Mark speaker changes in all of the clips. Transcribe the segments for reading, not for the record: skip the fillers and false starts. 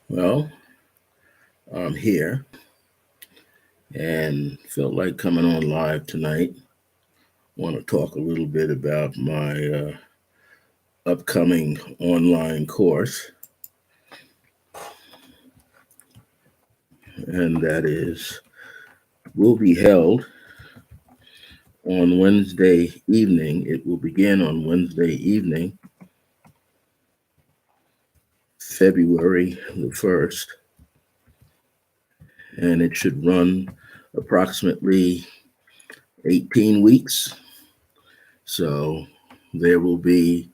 Speaker 1: Well, I'm here and felt like coming on live tonight. Want to talk a little bit about my upcoming online course, and that is will be held on Wednesday evening. It will begin on Wednesday evening, February the 1st, and it should run approximately 18 weeks. So there will be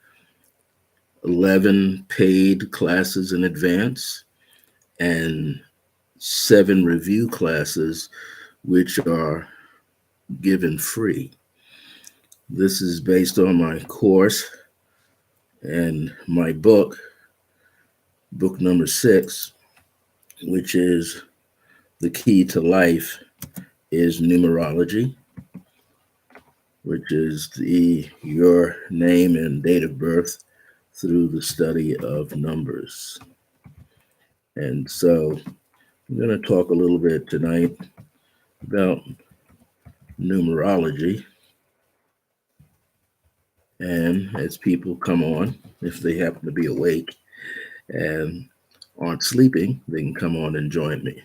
Speaker 1: 11 paid classes in advance and 7 review classes, which are given free. This is based on my course and my book number 6, which is The Key to Life is Numerology, which is your name and date of birth through the study of numbers. And so I'm going to talk a little bit tonight about numerology. And as people come on, if they happen to be awake and aren't sleeping, they can come on and join me.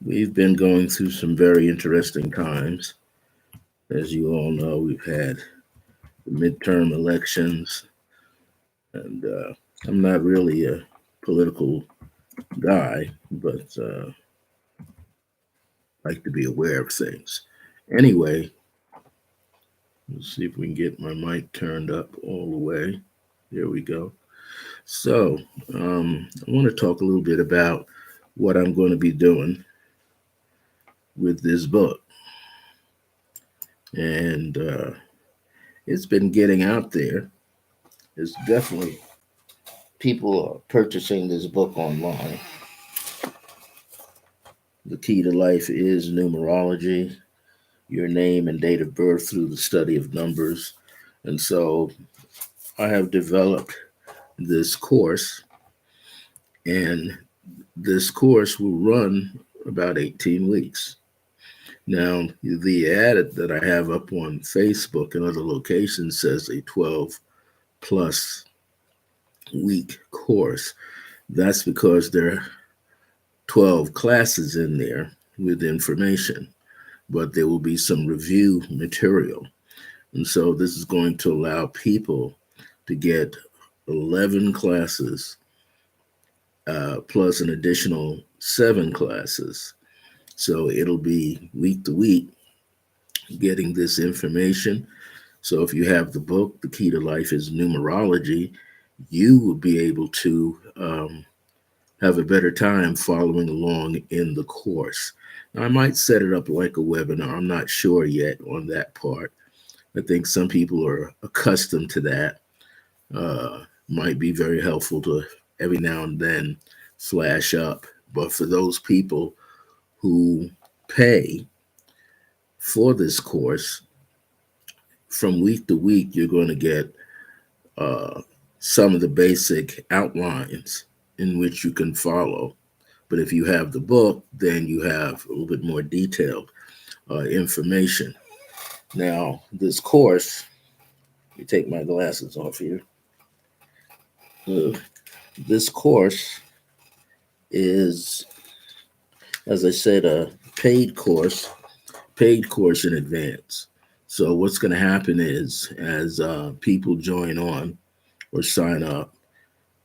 Speaker 1: We've been going through some very interesting times. As you all know, we've had the midterm elections, and I'm not really a political guy, but like to be aware of things. Anyway, let's see if we can get my mic turned up all the way. There we go. So, I want to talk a little bit about what I'm going to be doing with this book. And it's been getting out there. It's definitely people are purchasing this book online. The Key to Life is Numerology, your name and date of birth through the study of numbers. And so I have developed this course, and this course will run about 18 weeks. Now, the ad that I have up on Facebook and other locations says a 12 plus week course. That's because there are 12 classes in there with information, but there will be some review material. And so this is going to allow people to get 11 classes plus an additional 7 classes. So it'll be week to week getting this information. So if you have the book, The Key to Life is Numerology, you will be able to have a better time following along in the course. Now, I might set it up like a webinar. I'm not sure yet on that part. I think some people are accustomed to that. Might be very helpful to every now and then flash up. But for those people who pay for this course, from week to week, you're going to get some of the basic outlines in which you can follow. But if you have the book, then you have a little bit more detailed information. Now, this course, let me take my glasses off here. This course is, as I said, a paid course in advance. So what's going to happen is, as people join on or sign up,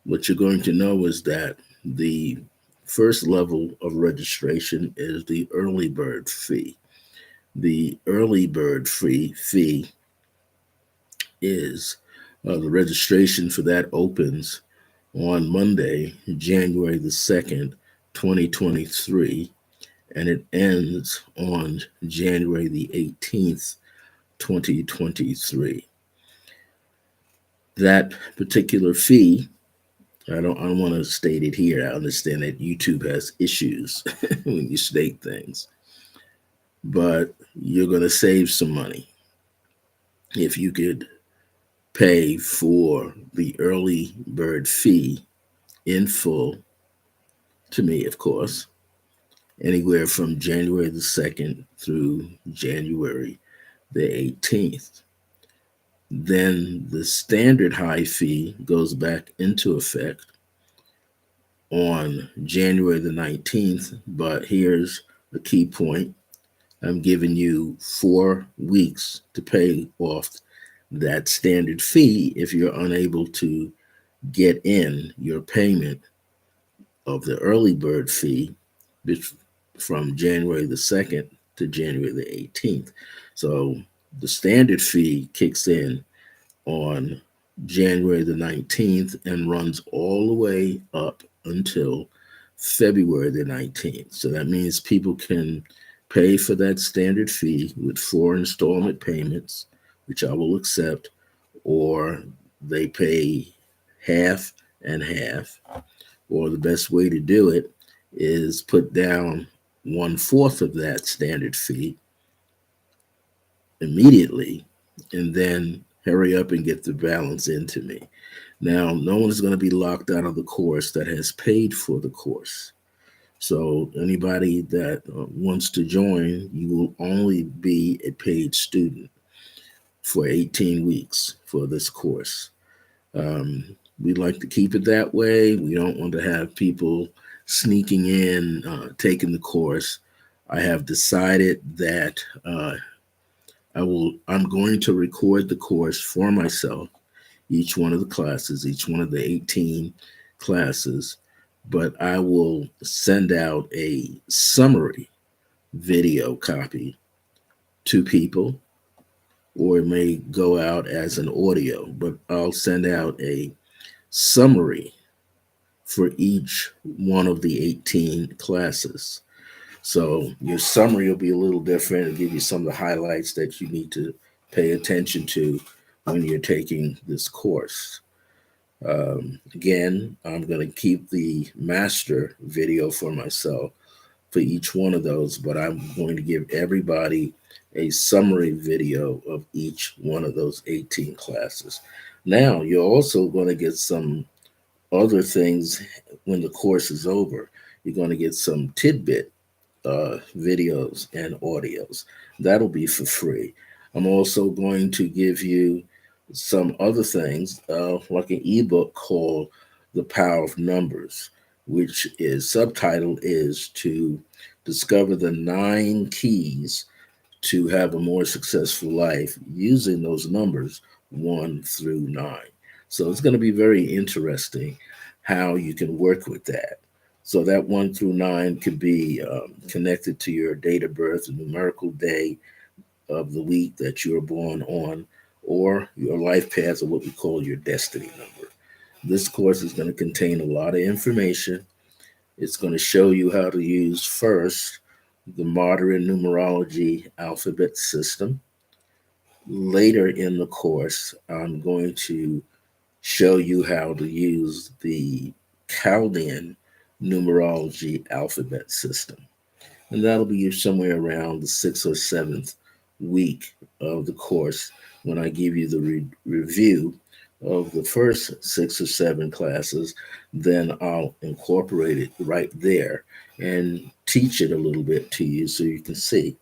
Speaker 1: what you're going to know is that the first level of registration is the early bird fee. The early bird fee is the registration for that opens on Monday, January the 2nd, 2023, and it ends on January the 18th, 2023. That particular fee, I don't want to state it here. I understand that YouTube has issues when you state things, but you're going to save some money. if you could pay for the early bird fee in full, to me, of course, anywhere from January the 2nd through January the 18th. Then the standard high fee goes back into effect on January the 19th. But here's the key point: I'm giving you 4 weeks to pay off that standard fee if you're unable to get in your payment of the early bird fee from January the 2nd to January the 18th. So the standard fee kicks in on January the 19th and runs all the way up until February the 19th. So that means people can pay for that standard fee with 4 installment payments, which I will accept, or they pay half and half, or the best way to do it is put down 1/4 of that standard fee immediately and then hurry up and get the balance into me. Now, no one is going to be locked out of the course that has paid for the course. So, anybody that wants to join, you will only be a paid student for 18 weeks for this course. We'd like to keep it that way. We don't want to have people sneaking in, taking the course. I have decided that I'm going to record the course for myself, each one of the classes, each one of the 18 classes, but I will send out a summary video copy to people, or it may go out as an audio, but I'll send out a summary for each one of the 18 classes. So your summary will be a little different and give you some of the highlights that you need to pay attention to when you're taking this course. Again, I'm going to keep the master video for myself for each one of those, but I'm going to give everybody a summary video of each one of those 18 classes. Now, you're also going to get some other things when the course is over. You're going to get some tidbit videos and audios. That'll be for free. I'm also going to give you some other things, like an ebook called The Power of Numbers, which is subtitle is to discover the 9 keys to have a more successful life using those numbers 1 through 9. So it's going to be very interesting how you can work with that. So that 1 through 9 could be connected to your date of birth, the numerical day of the week that you were born on, or your life path, or what we call your destiny number. This course is going to contain a lot of information. It's going to show you how to use first the modern numerology alphabet system. Later in the course, I'm going to show you how to use the Chaldean numerology alphabet system. And that'll be somewhere around the 6th or 7th week of the course when I give you the review of the first 6 or 7 classes. Then I'll incorporate it right there and teach it a little bit to you so you can see.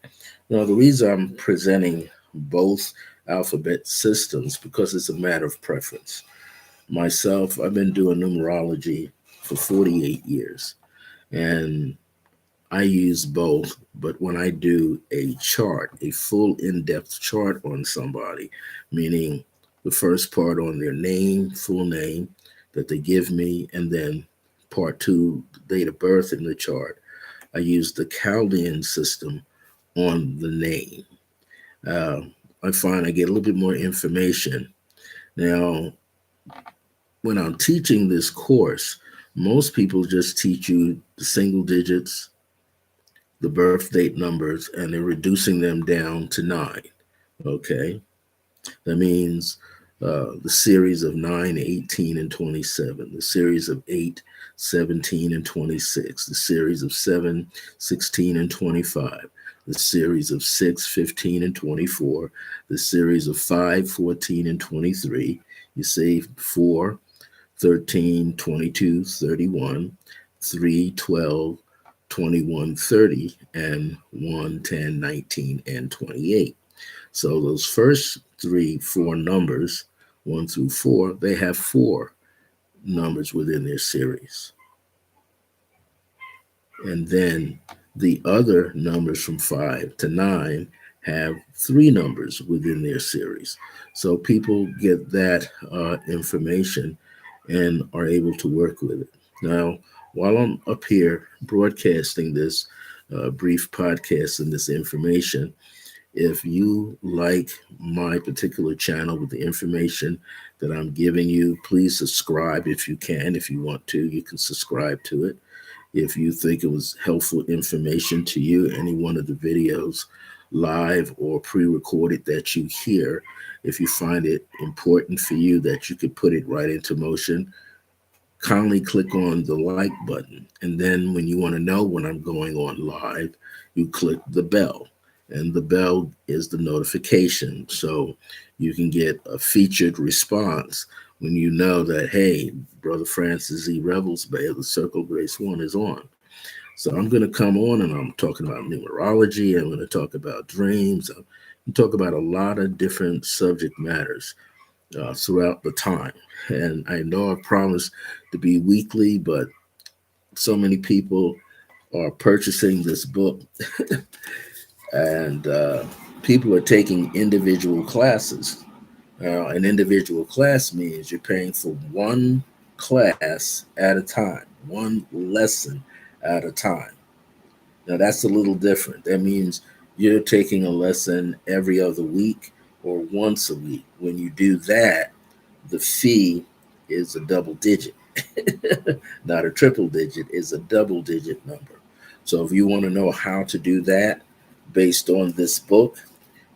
Speaker 1: Now, the reason I'm presenting both alphabet systems because it's a matter of preference. Myself, I've been doing numerology for 48 years, and I use both, but when I do a chart, a full in-depth chart on somebody, meaning the first part on their name, full name that they give me, and then part 2, date of birth in the chart, I use the Chaldean system on the name. Uh, I find I get a little bit more information. Now, when I'm teaching this course, most people just teach you the single digits, the birth date numbers, and they're reducing them down to 9. Okay. That means the series of 9, 18, and 27, the series of 8, 17, and 26, the series of 7, 16, and 25, the series of 6, 15, and 24, the series of 5, 14, and 23. You say 4, 13, 22, 31, 3, 12, 21, 30, and 1, 10, 19, and 28. So those first three, four numbers, 1 through 4, they have four numbers within their series. And then the other numbers from 5 to 9 have three numbers within their series. So people get that information and are able to work with it. Now, while I'm up here broadcasting this brief podcast and this information, if you like my particular channel with the information that I'm giving you, please subscribe if you can. If you want to, you can subscribe to it. If you think it was helpful information to you, any one of the videos, live or pre-recorded that you hear, if you find it important for you that you could put it right into motion, kindly click on the like button. And then when you want to know when I'm going on live, you click the bell. And the bell is the notification. So you can get a featured response when you know that, hey, Brother Francis E. Revels-Bey of the Circle of Grace 1 is on. So I'm going to come on and I'm talking about numerology. I'm going to talk about dreams. I'm going to talk about a lot of different subject matters throughout the time. And I know I promised to be weekly, but so many people are purchasing this book and people are taking individual classes. An individual class means you're paying for one class at a time, one lesson at a time. Now, that's a little different. That means you're taking a lesson every other week or once a week. When you do that, the fee is a double digit, not a triple digit, is a double digit number. So if you want to know how to do that based on this book,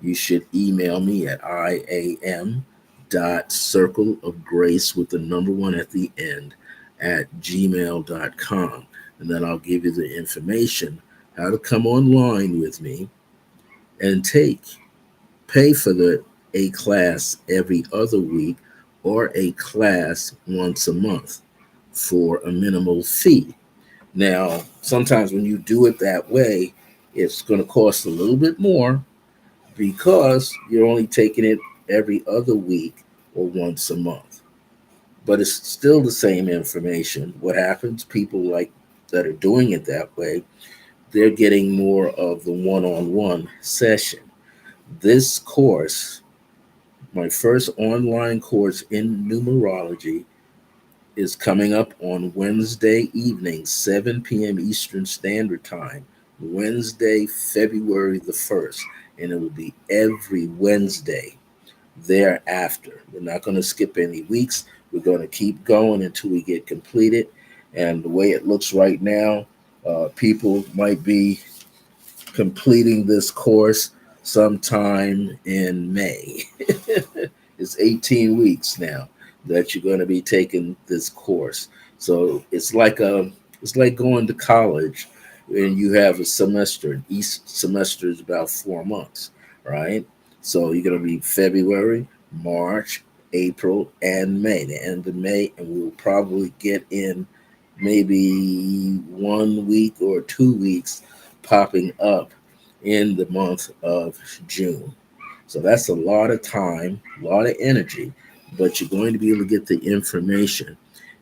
Speaker 1: you should email me at iam.circleofgrace with the number one at the end at gmail.com. And then I'll give you the information how to come online with me and pay for a class every other week or a class once a month for a minimal fee. Now, sometimes when you do it that way, it's going to cost a little bit more because you're only taking it every other week or once a month. But it's still the same information. What happens, people like that are doing it that way, they're getting more of the one-on-one session. This course, my first online course in numerology, is coming up on Wednesday evening, 7 p.m. Eastern Standard Time, Wednesday, February the 1st. And it will be every Wednesday thereafter. We're not going to skip any weeks. We're going to keep going until we get completed. And the way it looks right now, people might be completing this course sometime in May. It's 18 weeks now that you're going to be taking this course. So it's like going to college and you have a semester, and each semester is about 4 months, right? So you're going to be February, March, April, and May, the end of May, and we'll probably get in maybe 1 week or 2 weeks popping up in the month of June. So that's a lot of time, a lot of energy, but you're going to be able to get the information.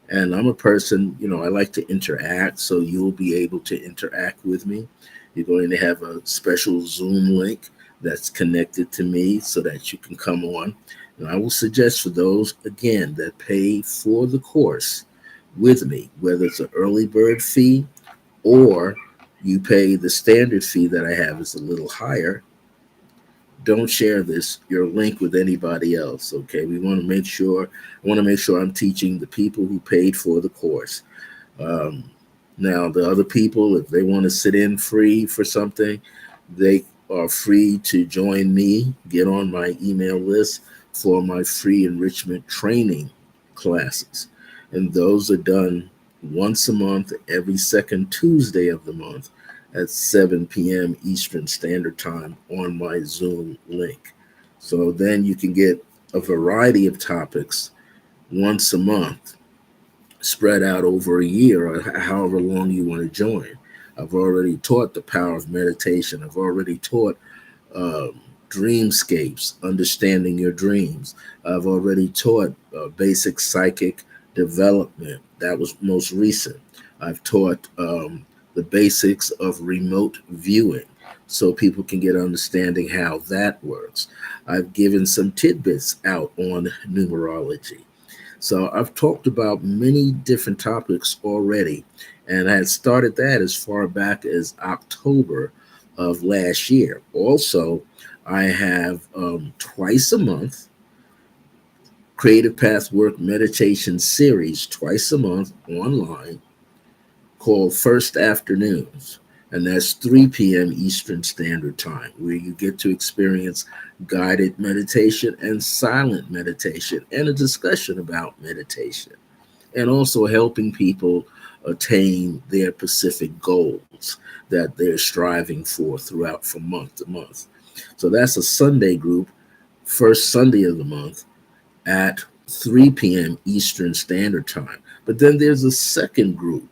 Speaker 1: And I'm a person, I like to interact, so you'll be able to interact with me. You're going to have a special Zoom link that's connected to me so that you can come on. And I will suggest for those, again, that pay for the course with me, whether it's an early bird fee or you pay the standard fee that I have is a little higher. Don't share your link with anybody else. Okay, I want to make sure I'm teaching the people who paid for the course. um, Now the other people, if they want to sit in free for something, they are free to join me, get on my email list for my free enrichment training classes. And those are done once a month, every second Tuesday of the month at 7 p.m. Eastern Standard Time on my Zoom link. So then you can get a variety of topics once a month spread out over a year or however long you want to join. I've already taught the power of meditation. I've already taught dreamscapes, understanding your dreams. I've already taught basic psychic development. That was most recent. I've taught the basics of remote viewing so people can get understanding how that works. I've given some tidbits out on numerology. So I've talked about many different topics already, and I had started that as far back as October of last year. Also, I have twice a month creative path work meditation series twice a month online called First Afternoons. And that's 3 p.m. Eastern Standard Time, where you get to experience guided meditation and silent meditation and a discussion about meditation, and also helping people attain their specific goals that they're striving for throughout from month to month. So that's a Sunday group, first Sunday of the month at 3 p.m. Eastern Standard Time. But then there's a second group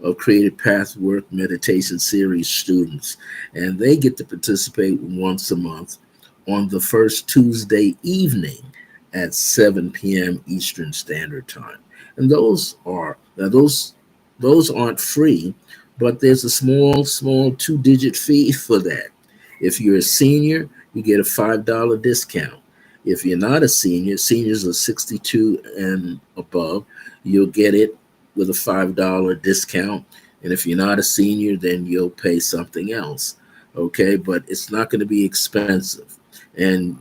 Speaker 1: of Creative Pathwork Meditation Series students, and they get to participate once a month on the first Tuesday evening at 7 p.m. Eastern Standard Time. And those aren't free, but there's a small two-digit fee for that. If you're a senior, you get a $5 discount. If you're not a senior, seniors are 62 and above, you'll get it with a $5 discount. And if you're not a senior, then you'll pay something else. Okay, but it's not going to be expensive. And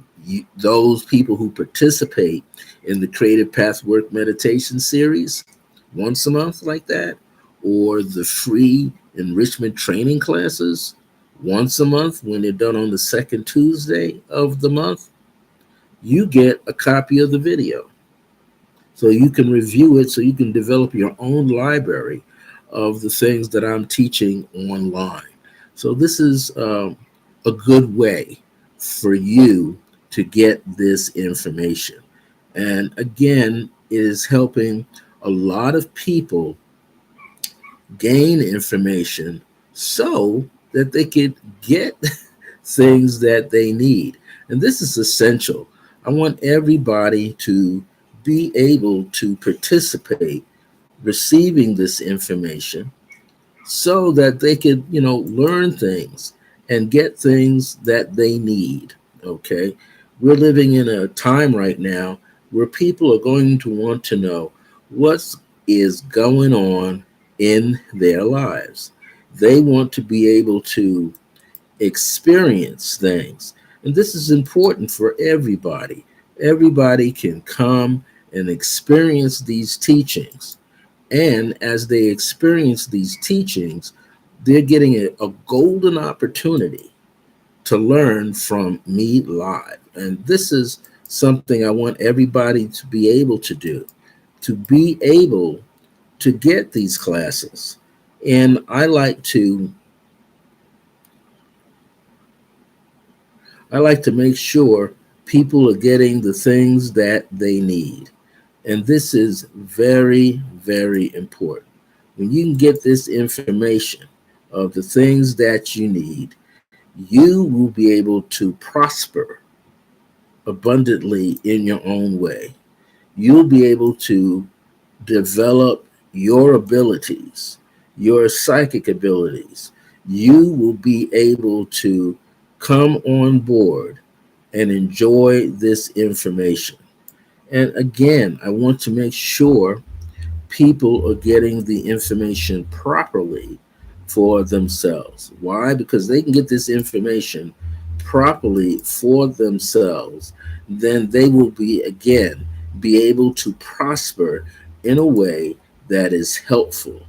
Speaker 1: those people who participate in the Creative Pathwork Meditation Series once a month, like that, or the free enrichment training classes once a month when they're done on the second Tuesday of the month, you get a copy of the video so you can review it, so you can develop your own library of the things that I'm teaching online. So this is a good way for you to get this information. And again, it is helping a lot of people gain information so that they could get things that they need. And this is essential. I want everybody to be able to participate receiving this information so that they could, learn things and get things that they need. Okay. We're living in a time right now where people are going to want to know what is going on in their lives. They want to be able to experience things. And this is important for everybody. Everybody can come and experience these teachings. And as they experience these teachings, they're getting a golden opportunity to learn from me live. And this is something I want everybody to be able to do, to be able to get these classes. And I like to make sure people are getting the things that they need. And this is very, very important. When you can get this information of the things that you need, you will be able to prosper abundantly in your own way. You'll be able to develop your abilities, your psychic abilities. You will be able to come on board and enjoy this information. And again, I want to make sure people are getting the information properly for themselves. Why? Because they can get this information properly for themselves, then they will be able to prosper in a way that is helpful.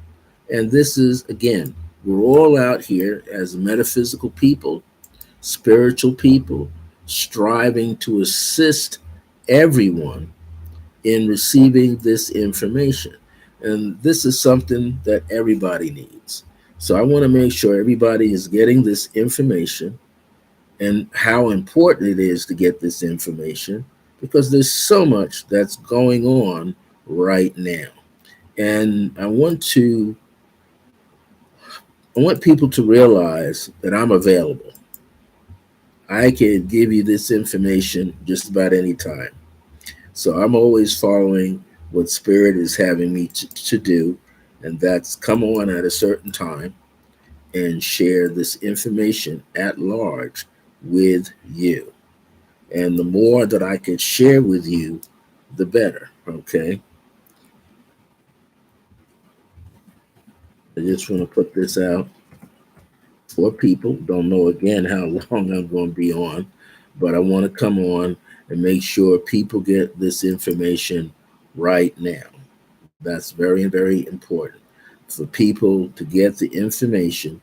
Speaker 1: And this is, again, we're all out here as metaphysical people, spiritual people, striving to assist everyone in receiving this information. And this is something that everybody needs. So I want to make sure everybody is getting this information and how important it is to get this information because there's so much that's going on right now. And I want people to realize that I'm available. I can give you this information just about any time. So I'm always following what Spirit is having me to do, and that's come on at a certain time and share this information at large with you. And the more that I could share with you, the better. Okay. I just want to put this out for people. Don't know again how long I'm going to be on, but I want to come on and make sure people get this information right now. That's very, very important for people to get the information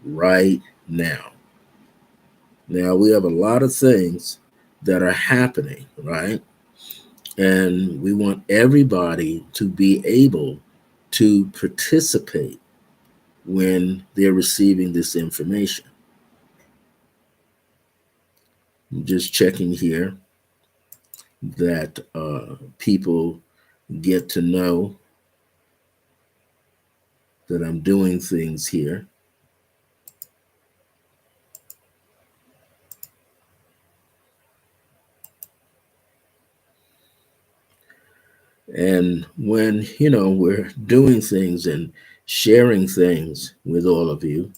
Speaker 1: right now. Now, we have a lot of things that are happening, right? And we want everybody to be able to participate when they're receiving this information. I'm just checking here that people get to know that I'm doing things here. And when, we're doing things and sharing things with all of you,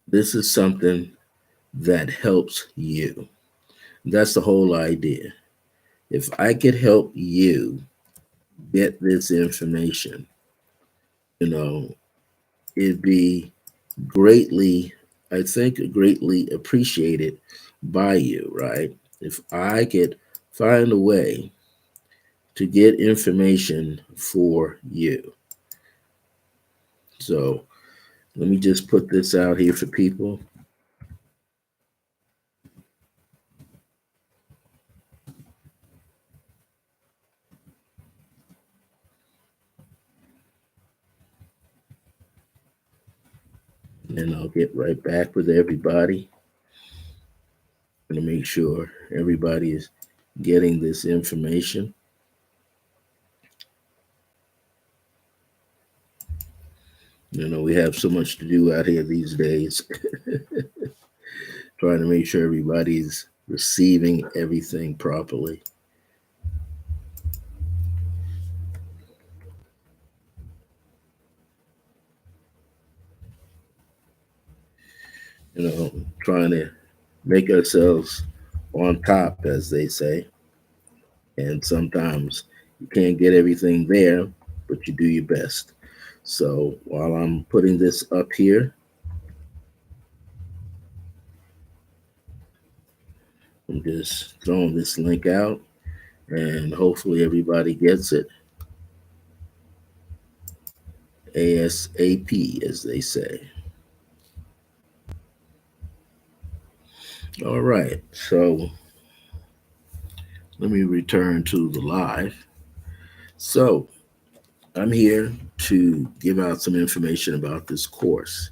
Speaker 1: this is something that helps you. That's the whole idea. If I could help you get this information, you know, it'd be greatly, I think, greatly appreciated by you, right? If I could find a way to get information for you. So let me just put this out here for people. And I'll get right back with everybody. I'm going to make sure everybody is getting this information. We have so much to do out here these days, trying to make sure everybody's receiving everything properly. Trying to make ourselves on top, as they say. And sometimes you can't get everything there, but you do your best. So while I'm putting this up here, I'm just throwing this link out and hopefully everybody gets it ASAP, as they say. All right. So let me return to the live. So I'm here to give out some information about this course.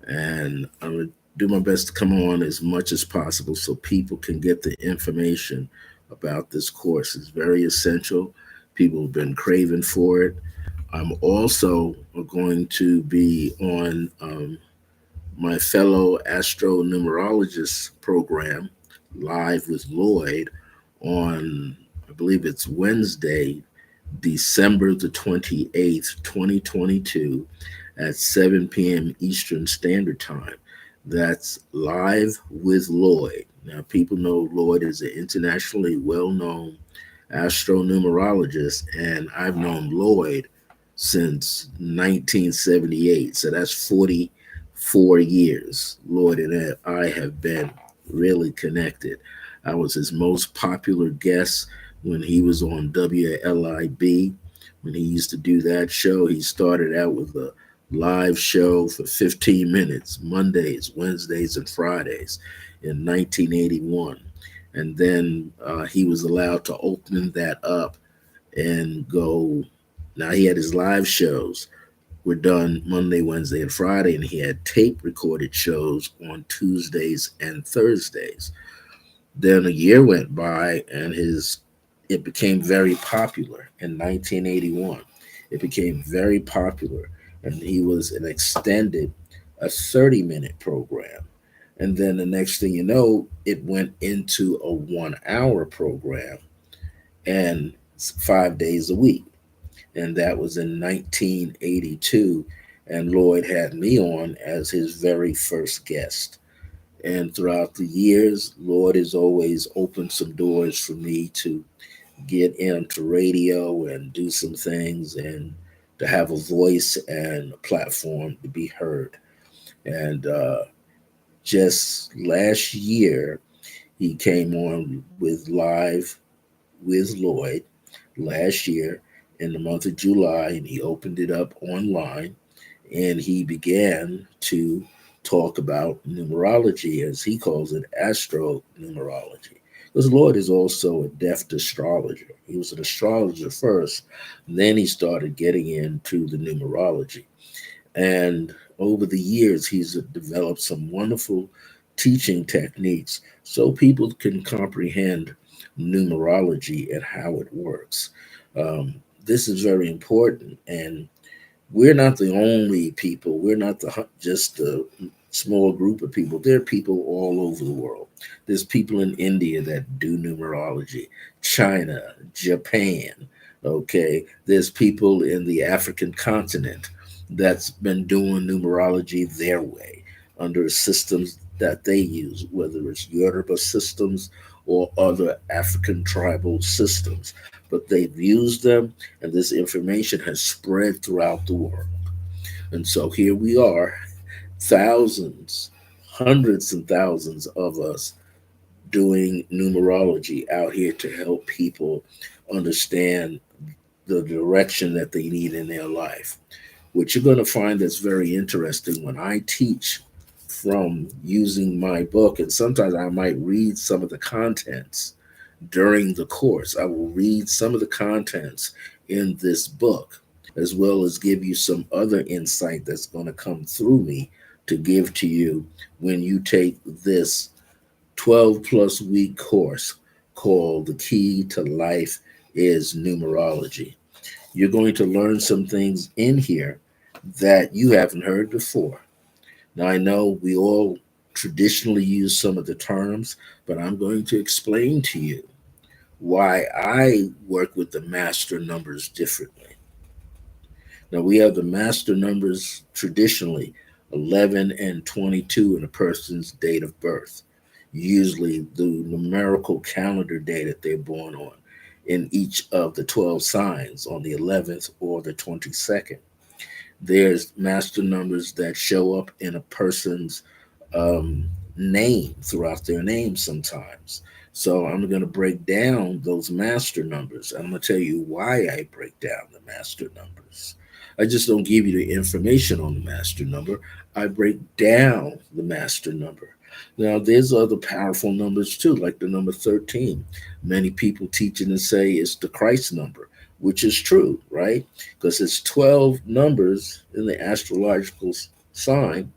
Speaker 1: And I'm going to do my best to come on as much as possible so people can get the information about this course. It's very essential. People have been craving for it. I'm also going to be on my fellow astro numerologist program, Live with Lloyd, on, I believe it's Wednesday, December the 28th, 2022, at 7 p.m. Eastern Standard Time. That's Live with Lloyd. Now, people know Lloyd is an internationally well known astronumerologist, and I've known Lloyd since 1978. So that's 44 years. Lloyd and I have been really connected. I was his most popular guest when he was on WLIB. When he used to do that show, he started out with a live show for 15 minutes, Mondays, Wednesdays, and Fridays in 1981. And then he was allowed to open that up and go. Now he had his live shows were done Monday, Wednesday, and Friday, and he had tape recorded shows on Tuesdays and Thursdays. Then a year went by, and his it became very popular in 1981. It became very popular, and he was an extended, a 30-minute program. And then the next thing you know, it went into a 1 hour program and 5 days a week. And that was in 1982. And Lloyd had me on as his very first guest. And throughout the years, Lord has always opened some doors for me to get into radio and do some things and to have a voice and a platform to be heard. And just last year, he came on with Live with Lloyd last year in the month of July, and he opened it up online, and he began to talk about numerology, as he calls it, astro numerology. Because Lloyd is also a deft astrologer. He was an astrologer first, then he started getting into the numerology. And over the years, he's developed some wonderful teaching techniques so people can comprehend numerology and how it works. This is very important. And we're not the only people. We're not just a small group of people. There are people all over the world. There's people in India that do numerology, China, Japan. Okay, there's people in the African continent that's been doing numerology their way under systems that they use, whether it's Yoruba systems or other African tribal systems. But they've used them, and this information has spread throughout the world. And so here we are, thousands, hundreds and thousands of us doing numerology out here to help people understand the direction that they need in their life. What you're going to find that's very interesting when I teach from using my book, and sometimes I might read some of the contents during the course. I will read some of the contents in this book, as well as give you some other insight that's going to come through me to give to you when you take this 12 plus week course called The Key to Life is Numerology. You're going to learn some things in here that you haven't heard before. Now, I know we all traditionally use some of the terms, but I'm going to explain to you why I work with the master numbers differently. Now, we have the master numbers traditionally 11 and 22 in a person's date of birth, usually the numerical calendar day that they're born on in each of the 12 signs on the 11th or the 22nd. There's master numbers that show up in a person's name throughout their name sometimes. So I'm going to break down those master numbers. I'm going to tell you why I break down the master numbers. I just don't give you the information on the master number. I break down the master number. Now, there's other powerful numbers too, like the number 13. Many people teach it and say it's the Christ number, which is true, right? Because it's 12 numbers in the astrological sign,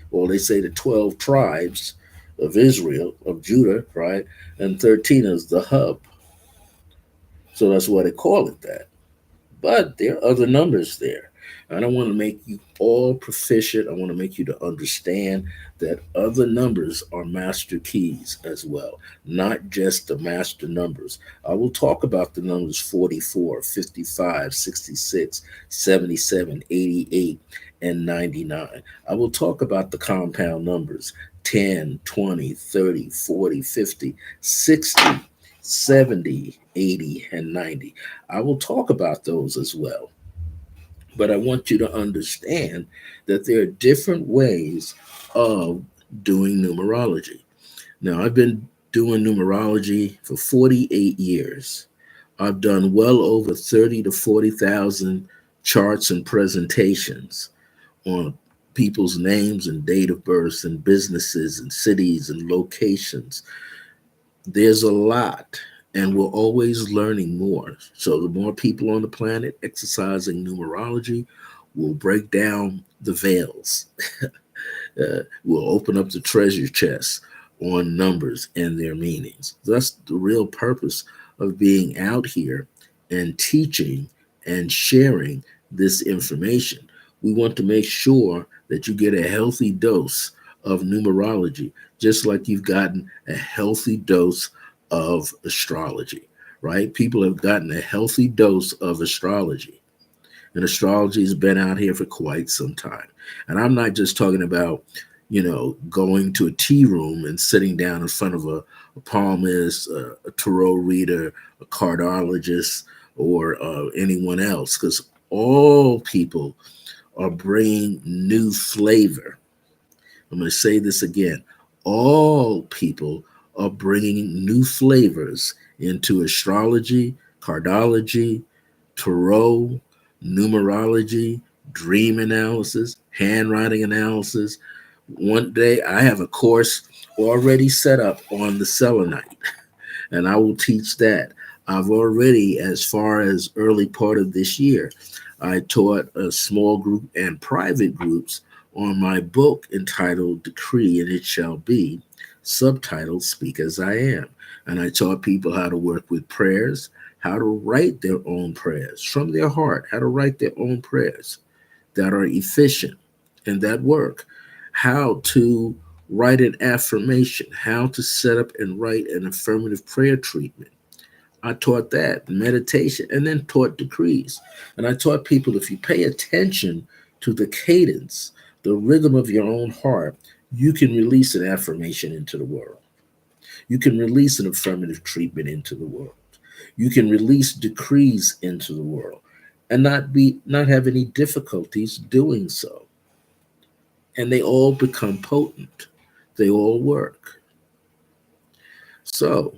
Speaker 1: or they say the 12 tribes of Israel, of Judah, right? And 13 is the hub. So that's why they call it that. But there are other numbers there. I don't want to make you all proficient. I want to make you to understand that other numbers are master keys as well, not just the master numbers. I will talk about the numbers 44, 55, 66, 77, 88, and 99. I will talk about the compound numbers 10, 20, 30, 40, 50, 60, 70, 80, and 90. I will talk about those as well. But I want you to understand that there are different ways of doing numerology. Now, I've been doing numerology for 48 years. I've done well over 30 to 40,000 charts and presentations on people's names and date of births and businesses and cities and locations. There's a lot, and we're always learning more. So, the more people on the planet exercising numerology will break down the veils, will open up the treasure chest on numbers and their meanings. That's the real purpose of being out here and teaching and sharing this information. We want to make sure that you get a healthy dose of numerology, just like you've gotten a healthy dose of astrology, right? People have gotten a healthy dose of astrology, and astrology has been out here for quite some time. And I'm not just talking about, going to a tea room and sitting down in front of a palmist, a tarot reader, a cardologist, or anyone else, because all people are bringing new flavor. I'm going to say this again. All people are bringing new flavors into astrology, cardology, tarot, numerology, dream analysis, handwriting analysis. One day I have a course already set up on the selenite, and I will teach that. I've already, as far as early part of this year, I taught a small group and private groups on my book entitled Decree and It Shall Be, subtitled Speak as I Am. And I taught people how to work with prayers, how to write their own prayers from their heart, how to write their own prayers that are efficient and that work, how to write an affirmation, how to set up and write an affirmative prayer treatment. I taught that meditation and then taught decrees. And I taught people if you pay attention to the cadence, the rhythm of your own heart, you can release an affirmation into the world. You can release an affirmative treatment into the world. You can release decrees into the world and not have any difficulties doing so. And they all become potent. They all work. So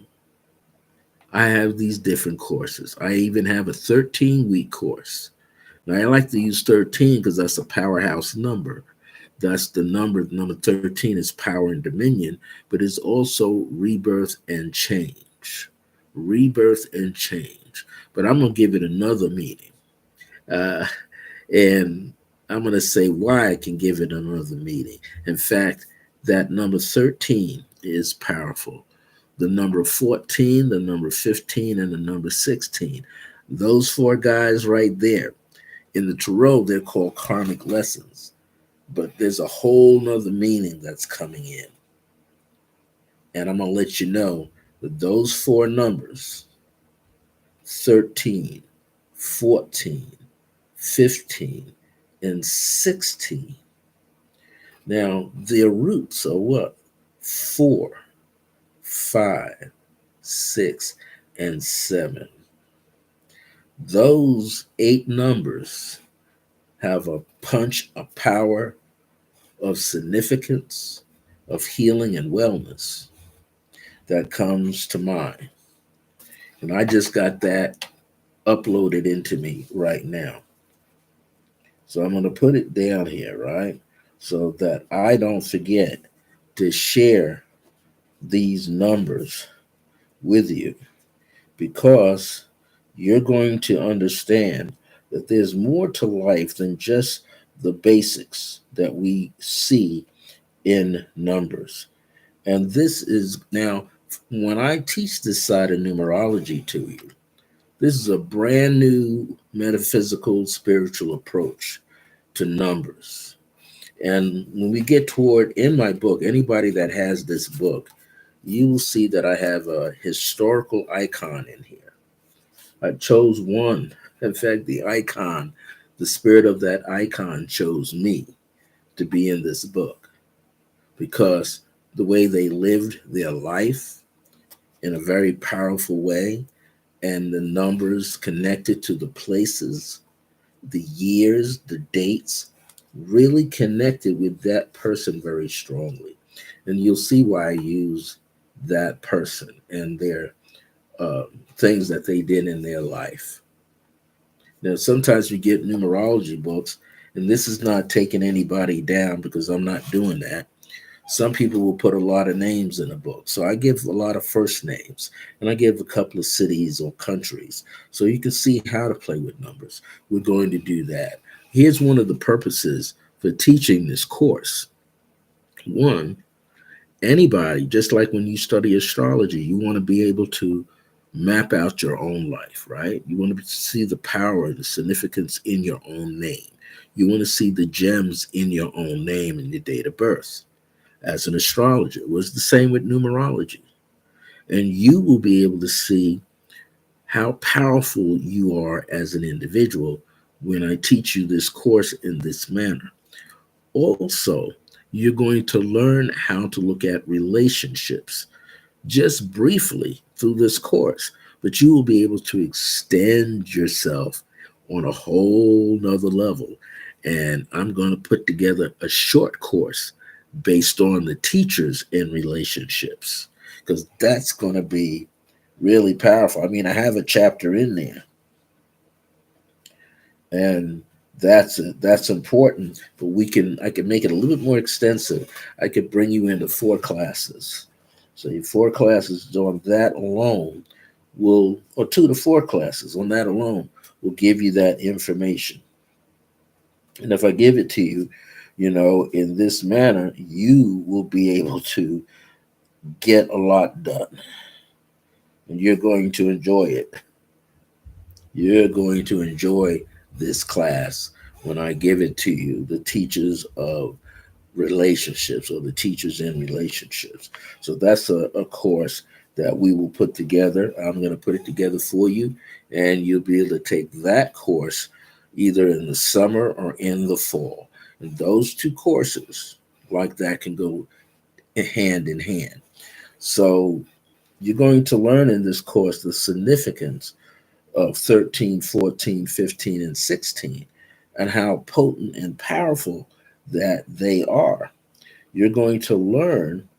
Speaker 1: I have these different courses. I even have a 13-week course. Now, I like to use 13 because that's a powerhouse number. That's the number 13 is power and dominion, but it's also rebirth and change. Rebirth and change. But I'm going to give it another meaning. Uh, and I'm going to say why I can give it another meaning. In fact, that number 13 is powerful. The number 14, the number 15, and the number 16. Those four guys right there. In the tarot, they're called karmic lessons. But there's a whole nother meaning that's coming in. And I'm going to let you know that those four numbers, 13, 14, 15, and 16. Now, their roots are what? 4, 5, 6, and 7. Those 8 numbers have a punch, a power of significance, of healing and wellness that comes to mind. And I just got that uploaded into me right now. So I'm going to put it down here, right? So that I don't forget to share these numbers with you, because you're going to understand that there's more to life than just the basics that we see in numbers. And this is now, when I teach this side of numerology to you, this is a brand new metaphysical spiritual approach to numbers. And when we get toward, in my book, anybody that has this book, you will see that I have a historical icon in here. I chose one. In fact, the icon, the spirit of that icon chose me to be in this book, because the way they lived their life in a very powerful way, and the numbers connected to the places, the years, the dates, really connected with that person very strongly. And you'll see why I use that person and their things that they did in their life. Now, sometimes we get numerology books, and this is not taking anybody down, because I'm not doing that. Some people will put a lot of names in a book. So I give a lot of first names and I give a couple of cities or countries so you can see how to play with numbers. We're going to do that. Here's one of the purposes for teaching this course. One, anybody, just like when you study astrology, you want to be able to map out your own life, right? You want to see the power, the significance in your own name. You want to see the gems in your own name and your date of birth. As an astrologer, it was the same with numerology. And you will be able to see how powerful you are as an individual when I teach you this course in this manner. Also, you're going to learn how to look at relationships just briefly through this course, but you will be able to extend yourself on a whole nother level. And I'm going to put together a short course based on the teachers in relationships because that's going to be really powerful. I mean, I have a chapter in there, and that's important. But I can make it a little bit more extensive. I could bring you into 4 classes. So your 4 classes on that alone will, or 2 to 4 classes on that alone will give you that information. And if I give it to you, in this manner, you will be able to get a lot done, and you're going to enjoy it. You're going to enjoy this class when I give it to you, the teachers of relationships or the teachers in relationships. So that's a course that we will put together. I'm going to put it together for you, and you'll be able to take that course either in the summer or in the fall. And those 2 courses like that can go hand in hand. So you're going to learn in this course the significance of 13, 14, 15, and 16, and how potent and powerful that they are. You're going to learn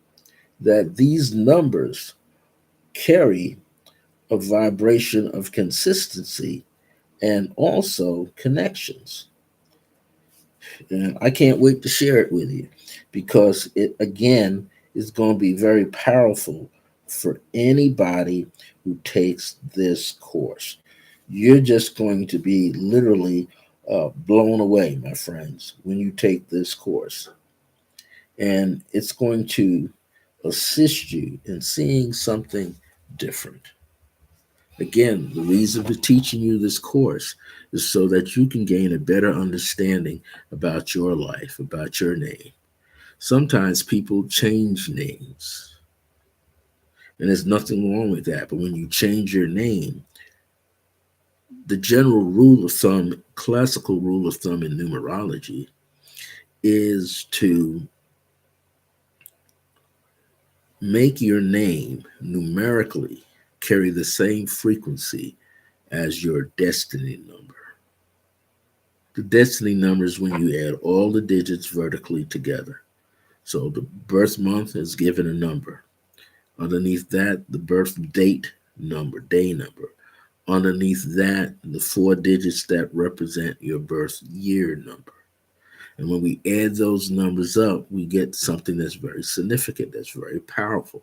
Speaker 1: that these numbers carry a vibration of consistency and also connections. And I can't wait to share it with you because it, again, is going to be very powerful for anybody who takes this course. You're just going to be literally blown away, my friends, when you take this course. And it's going to assist you in seeing something different. Again, the reason for teaching you this course is so that you can gain a better understanding about your life, about your name. Sometimes people change names, and there's nothing wrong with that. But when you change your name, the general rule of thumb, classical rule of thumb in numerology, is to make your name numerically carry the same frequency as your destiny number. The destiny number is when you add all the digits vertically together. So the birth month is given a number. Underneath that, the birth date number, day number. Underneath that, the 4 digits that represent your birth year number. And when we add those numbers up, we get something that's very significant, that's very powerful.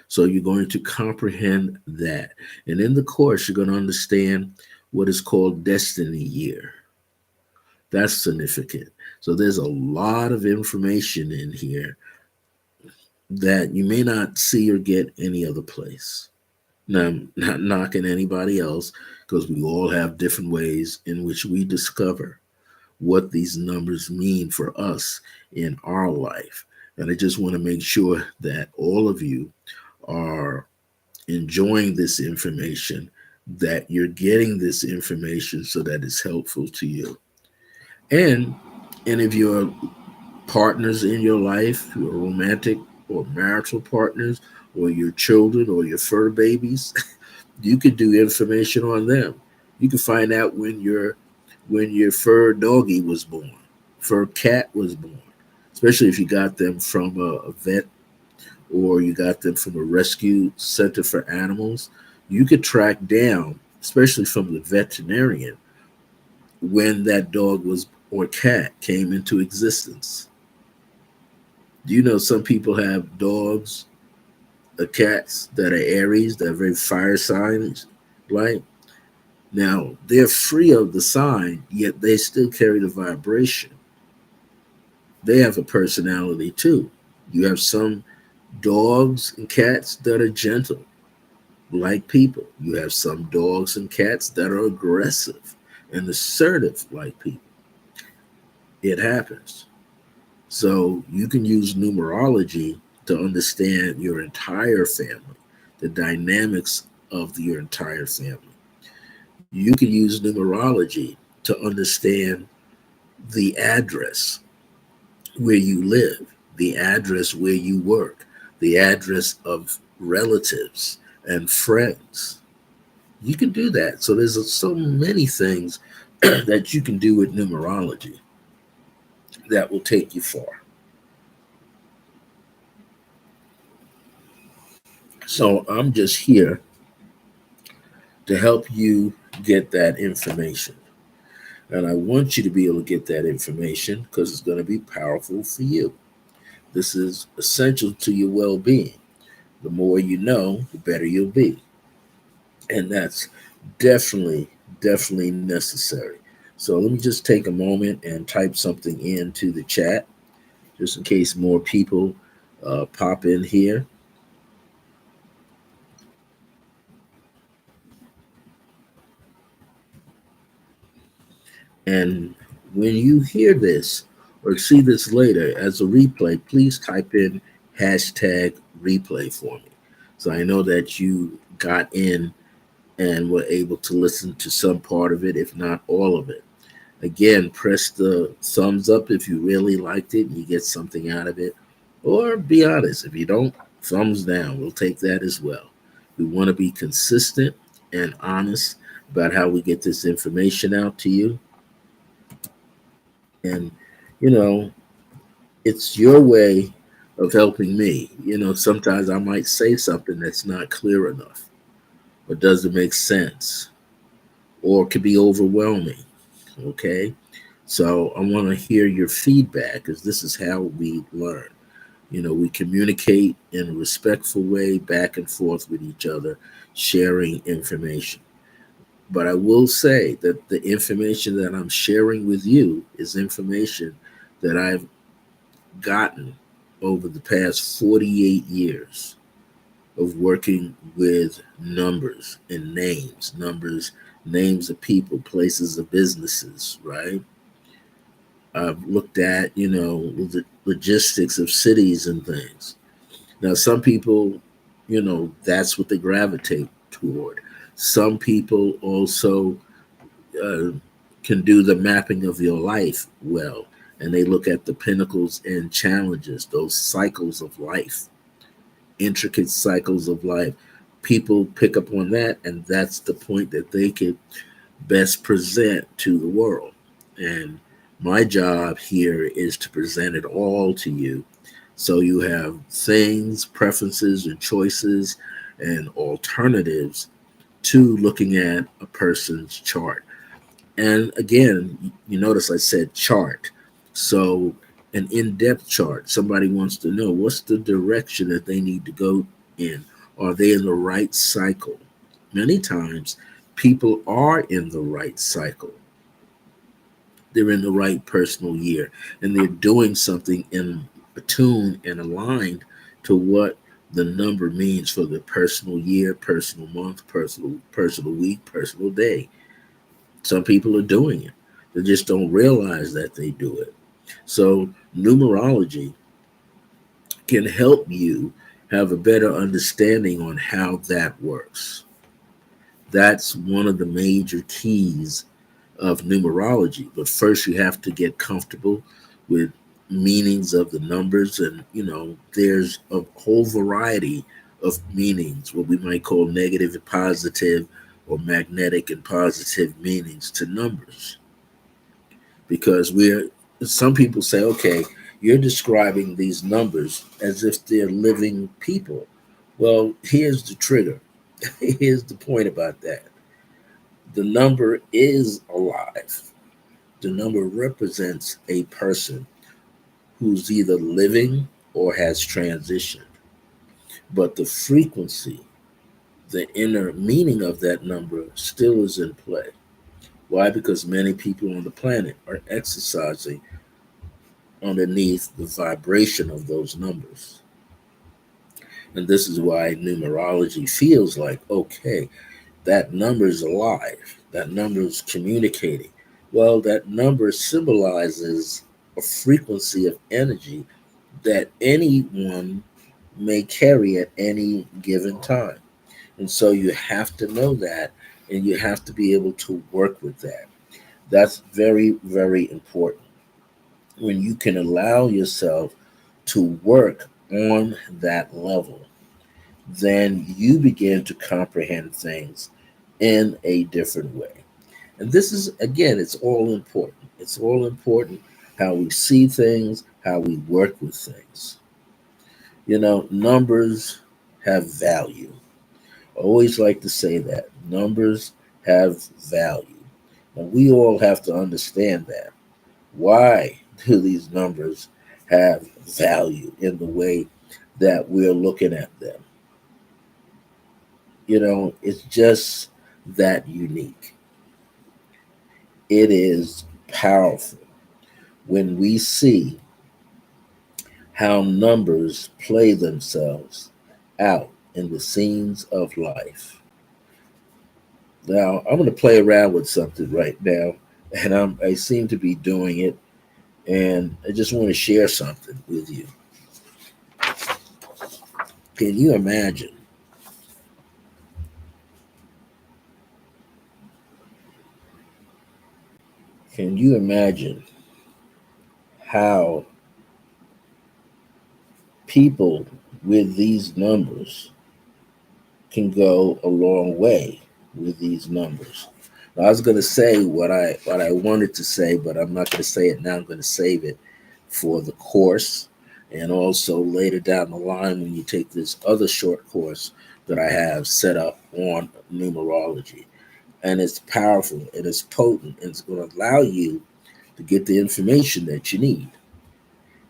Speaker 1: So you're going to comprehend that. And in the course, you're going to understand what is called destiny year. That's significant. So there's a lot of information in here that you may not see or get any other place. Now, I'm not knocking anybody else because we all have different ways in which we discover what these numbers mean for us in our life. And I just want to make sure that all of you are enjoying this information, that you're getting this information so that it's helpful to you. And any of your partners in your life, your romantic or marital partners, or your children or your fur babies, you could do information on them. You can find out when your fur doggy was born, fur cat was born, especially if you got them from a vet or you got them from a rescue center for animals. You could track down, especially from the veterinarian, when that dog was or cat came into existence. Do you know some people have dogs or cats that are Aries, that are very fire signs, right? Now, they're free of the sign, yet they still carry the vibration. They have a personality too. You have some dogs and cats that are gentle, like people. You have some dogs and cats that are aggressive and assertive, like people. It happens. So you can use numerology to understand your entire family, the dynamics of your entire family. You can use numerology to understand the address where you live, the address where you work, the address of relatives and friends. You can do that. So there's so many things that you can do with numerology that will take you far. So I'm just here to help you get that information. And I want you to be able to get that information because it's going to be powerful for you. This is essential to your well being. The more you know, the better you'll be. And that's definitely, definitely necessary. So let me just take a moment and type something into the chat just in case more people pop in here. And when you hear this or see this later as a replay, please type in hashtag replay for me. So I know that you got in and were able to listen to some part of it, if not all of it. Again, press the thumbs up if you really liked it and you get something out of it. Or be honest, if you don't, thumbs down. We'll take that as well. We want to be consistent and honest about how we get this information out to you. And, you know, it's your way of helping me. Sometimes I might say something that's not clear enough or doesn't make sense or could be overwhelming. Okay. So I want to hear your feedback because this is how we learn. We communicate in a respectful way back and forth with each other, sharing information. But I will say that the information that I'm sharing with you is information that I've gotten over the past 48 years of working with numbers, names of people, places of businesses, right? I've looked at, the logistics of cities and things. Now, some people, that's what they gravitate toward. Some people also uh, can do the mapping of your life well, and they look at the pinnacles and challenges, those cycles of life, intricate cycles of life. People pick up on that, and that's the point that they could best present to the world. And my job here is to present it all to you so you have things, preferences, and choices and alternatives to looking at a person's chart. And again, you notice I said chart. So, an in depth chart, somebody wants to know what's the direction that they need to go in. Are they in the right cycle? Many times, people are in the right cycle, they're in the right personal year, and they're doing something in tune and aligned to what the number means for the personal year, personal month, personal week, personal day. Some people are doing it. They just don't realize that they do it. So numerology can help you have a better understanding on how that works. That's one of the major keys of numerology. But first, you have to get comfortable with meanings of the numbers. And, there's a whole variety of meanings, what we might call negative and positive or magnetic and positive meanings to numbers. Because some people say, okay, you're describing these numbers as if they're living people. Well, here's the trigger. Here's the point about that. The number is alive. The number represents a person who's either living or has transitioned. But the frequency, the inner meaning of that number still is in play. Why? Because many people on the planet are exercising underneath the vibration of those numbers. And this is why numerology feels like, okay, that number is alive, that number is communicating. Well, that number symbolizes a frequency of energy that anyone may carry at any given time. And so you have to know that, and you have to be able to work with that. That's very, very important. When you can allow yourself to work on that level, then you begin to comprehend things in a different way. And this is, again, it's all important. It's all important how we see things, how we work with things. Numbers have value. I always like to say that numbers have value. And we all have to understand that. Why do these numbers have value in the way that we're looking at them? It's just that unique. It is powerful when we see how numbers play themselves out in the scenes of life. Now, I'm going to play around with something right now, and I seem to be doing it, and I just want to share something with you. Can you imagine? Can you imagine how people with these numbers can go a long way with these numbers? Now, I was going to say what I wanted to say, but I'm not going to say it now. I'm going to save it for the course, and also later down the line when you take this other short course that I have set up on numerology. And it's powerful and it's potent and it's going to allow you to get the information that you need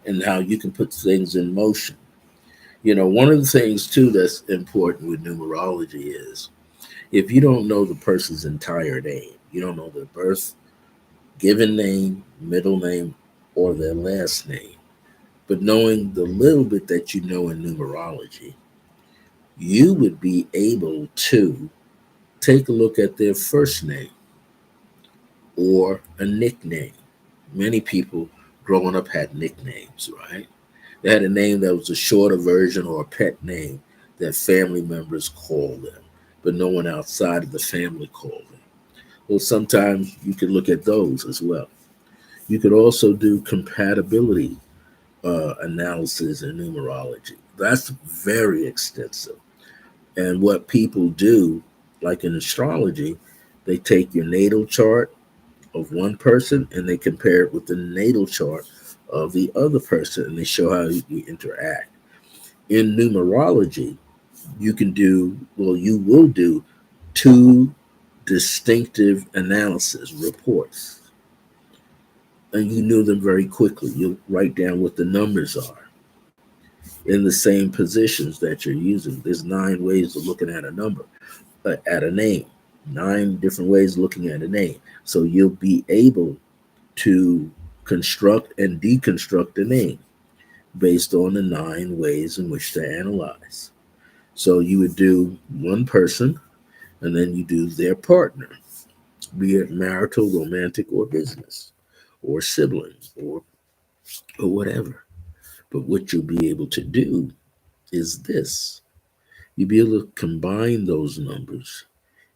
Speaker 1: and how you can put things in motion. One of the things too that's important with numerology is if you don't know the person's entire name, you don't know their birth, given name, middle name, or their last name, but knowing the little bit that you know in numerology, you would be able to take a look at their first name or a nickname. Many people growing up had nicknames, right? They had a name that was a shorter version or a pet name that family members called them, but no one outside of the family called them. Well, sometimes you could look at those as well. You could also do compatibility analysis in numerology. That's very extensive. And what people do, like in astrology, they take your natal chart of one person and they compare it with the natal chart of the other person and they show how you interact. In numerology, you will do two distinctive analysis reports. And you knew them very quickly. You'll write down what the numbers are in the same positions that you're using. There's 9 ways of looking at a number, at a name, 9 different ways of looking at a name. So you'll be able to construct and deconstruct a name based on the 9 ways in which to analyze. So you would do one person and then you do their partner, be it marital, romantic, or business, or siblings, or whatever. But what you'll be able to do is this. You'll be able to combine those numbers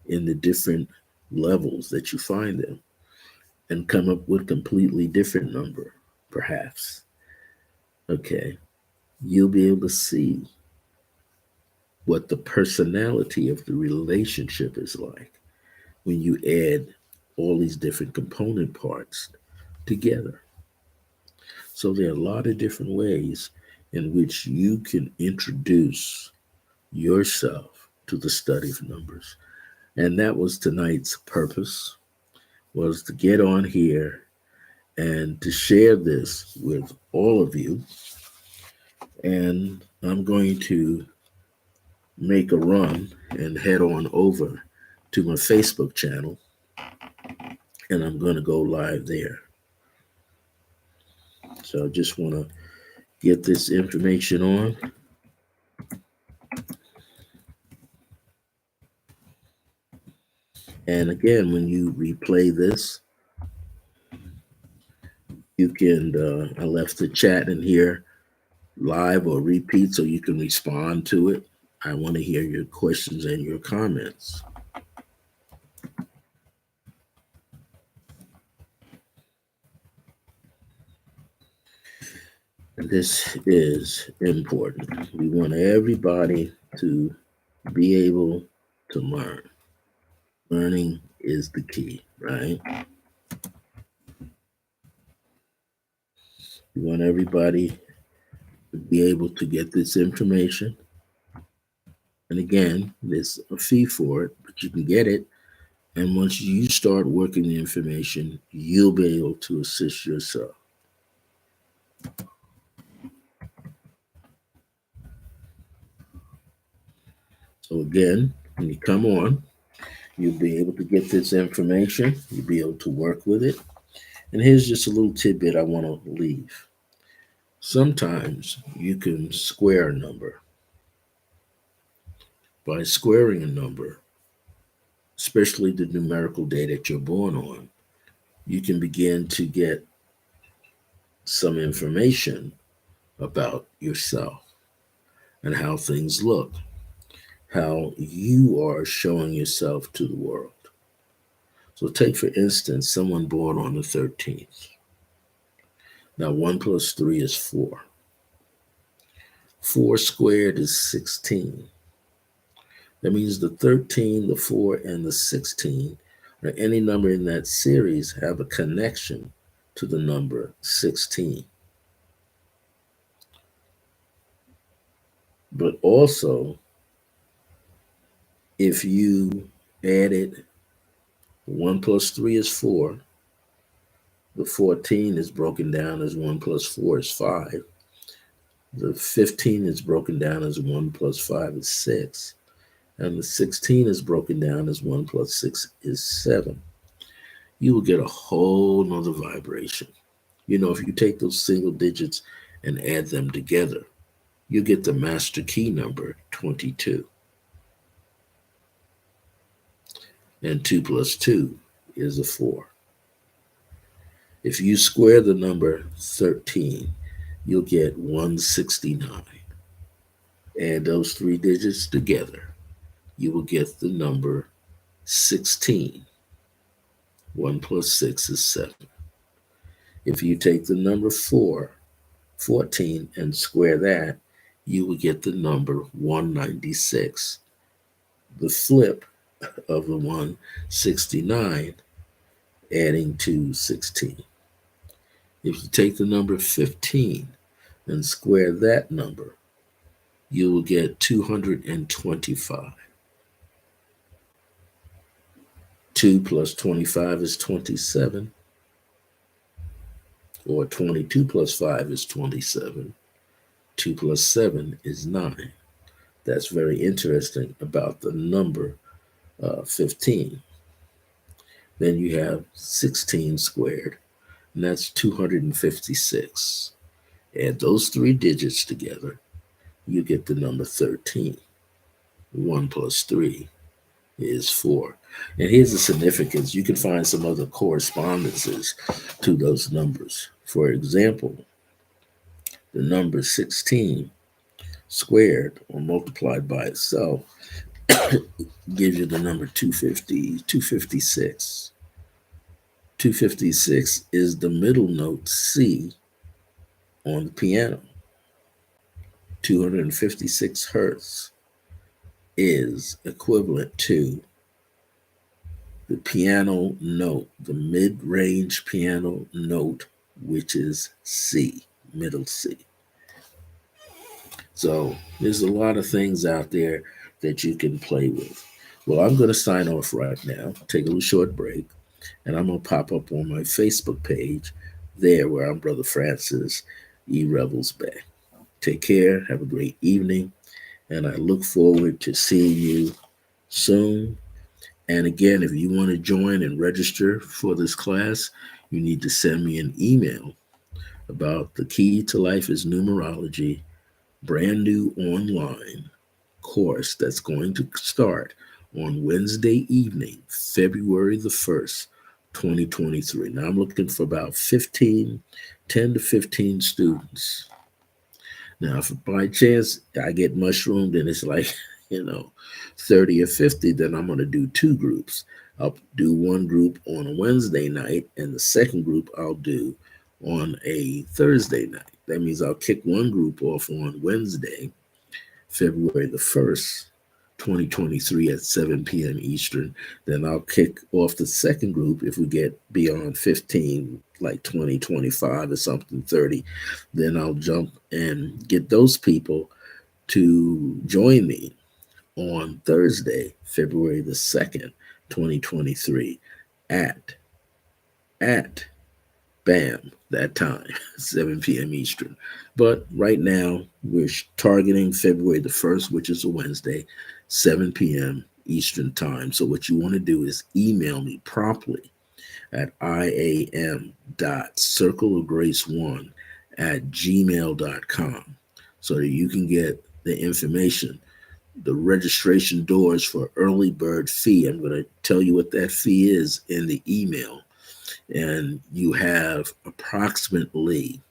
Speaker 1: in the different levels that you find them and come up with a completely different number, perhaps. Okay. You'll be able to see what the personality of the relationship is like when you add all these different component parts together. So there are a lot of different ways in which you can introduce yourself to the study of numbers. And that was tonight's purpose, was to get on here and to share this with all of you And I'm going to make a run and head on over to my Facebook channel, and I'm going to go live there. So I just want to get this information on. And again, when you replay this, you can, I left the chat in here live or repeat so you can respond to it. I want to hear your questions and your comments. And this is important. We want everybody to be able to learn. Learning is the key, right? We want everybody to be able to get this information. And again, there's a fee for it, but you can get it. And once you start working the information, you'll be able to assist yourself. So again, when you come on, you'll be able to get this information. You'll be able to work with it. And here's just a little tidbit I want to leave. Sometimes you can square a number. By squaring a number, especially the numerical day that you're born on, you can begin to get some information about yourself and how things look, how you are showing yourself to the world. So, take for instance someone born on the 13th. Now, 1 plus 3 is 4. 4 squared is 16. That means the 13, the 4, and the 16, or any number in that series, have a connection to the number 16. But also, if you added 1 plus 3 is 4, the 14 is broken down as 1 plus 4 is 5, the 15 is broken down as 1 plus 5 is 6, and the 16 is broken down as 1 plus 6 is 7. You will get a whole nother vibration. You know, if you take those single digits and add them together, you get the master key number 22. And 2 plus 2 is a 4. If you square the number 13, you'll get 169. Add those three digits together, you will get the number 16. 1 plus 6 is 7. If you take the number 14, and square that, you will get the number 196. The flip of the 169, adding to 16. If you take the number 15 and square that number, you will get 225. 2 plus 25 is 27, or 22 plus 5 is 27. 2 plus 7 is 9. That's very interesting about the number 15. Then you have 16 squared, and that's 256. Add those three digits together, you get the number 13. 1 plus 3 is 4. And here's the significance. You can find some other correspondences to those numbers. For example, the number 16 squared or multiplied by itself gives you the number 250, 256. 256 is the middle note C on the piano. 256 hertz is equivalent to the piano note, the mid-range piano note, which is C, middle C. So there's a lot of things out there that you can play with. Well, I'm going to sign off right now, take a little short break, and I'm going to pop up on my Facebook page there where I'm Brother Francis E. Revels-Bey. Take care. Have a great evening. And I look forward to seeing you soon. And again, if you want to join and register for this class, you need to send me an email about the key to life is numerology, brand new online course that's going to start on Wednesday evening, February the 1st, 2023. Now I'm looking for about 10 to 15 students. Now, if by chance I get mushroomed and it's like, you know, 30 or 50, then I'm going to do two groups. I'll do one group on a Wednesday night, and the second group I'll do on a Thursday night. That means I'll kick one group off on Wednesday, February the 1st, 2023 at 7 p.m. Eastern. Then I'll kick off the second group if we get beyond 15, like 20, 25 or something, 30. Then I'll jump and get those people to join me on Thursday, February the 2nd, 2023 at at bam, that time, 7 p.m. Eastern. But right now, we're targeting February the 1st, which is a Wednesday, 7 p.m. Eastern time. So what you want to do is email me promptly at iam.circleofgrace1 at gmail.com so that you can get the information. The registration doors for early bird fee. I'm going to tell you what that fee is in the email. And you'll have approximately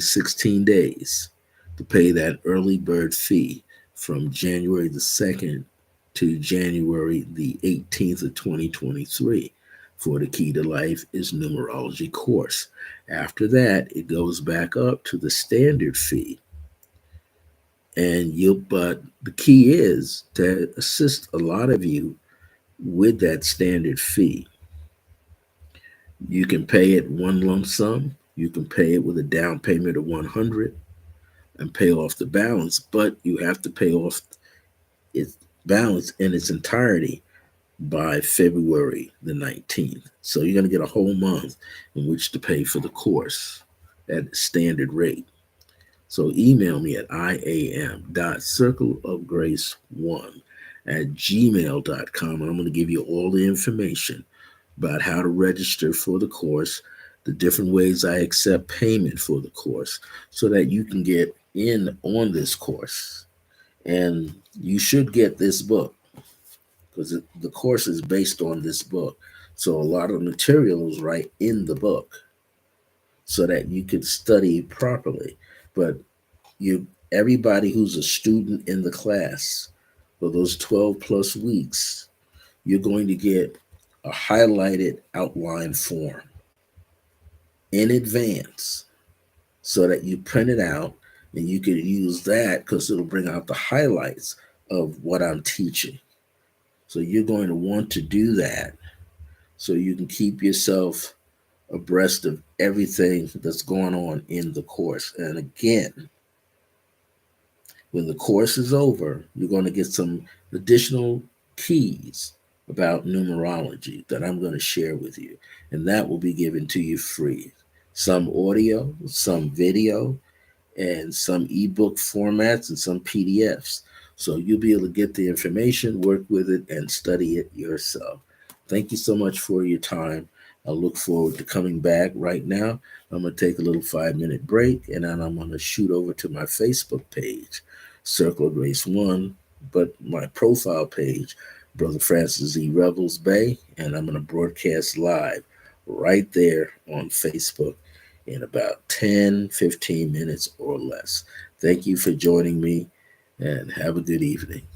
Speaker 1: 16 days to pay that early bird fee from January the 2nd to January the 18th of 2023 for the Key to Life is Numerology course. After that, it goes back up to the standard fee. But the key is to assist a lot of you with that standard fee. You can pay it one lump sum. You can pay it with a down payment of 100 and pay off the balance, but you have to pay off its balance in its entirety by February the 19th. So you're going to get a whole month in which to pay for the course at standard rate. So email me at iam.circleofgrace1 at gmail.com, and I'm going to give you all the information about how to register for the course, the different ways I accept payment for the course, so that you can get in on this course. And you should get this book because the course is based on this book. So a lot of material is right in the book so that you could study properly. But everybody who's a student in the class for those 12 plus weeks, you're going to get a highlighted outline form in advance so that you print it out and you can use that because it'll bring out the highlights of what I'm teaching. So you're going to want to do that so you can keep yourself abreast of everything that's going on in the course. And again, when the course is over, you're going to get some additional keys about numerology that I'm going to share with you. And that will be given to you free. Some audio, some video, and some ebook formats and some PDFs. So you'll be able to get the information, work with it, and study it yourself. Thank you so much for your time. I look forward to coming back. Right now, I'm going to take a little 5-minute break, and then I'm going to shoot over to my Facebook page, Circle of Grace 1, but my profile page, Brother Francis E. Revels-Bey, and I'm going to broadcast live right there on Facebook in about 10, 15 minutes or less. Thank you for joining me, and have a good evening.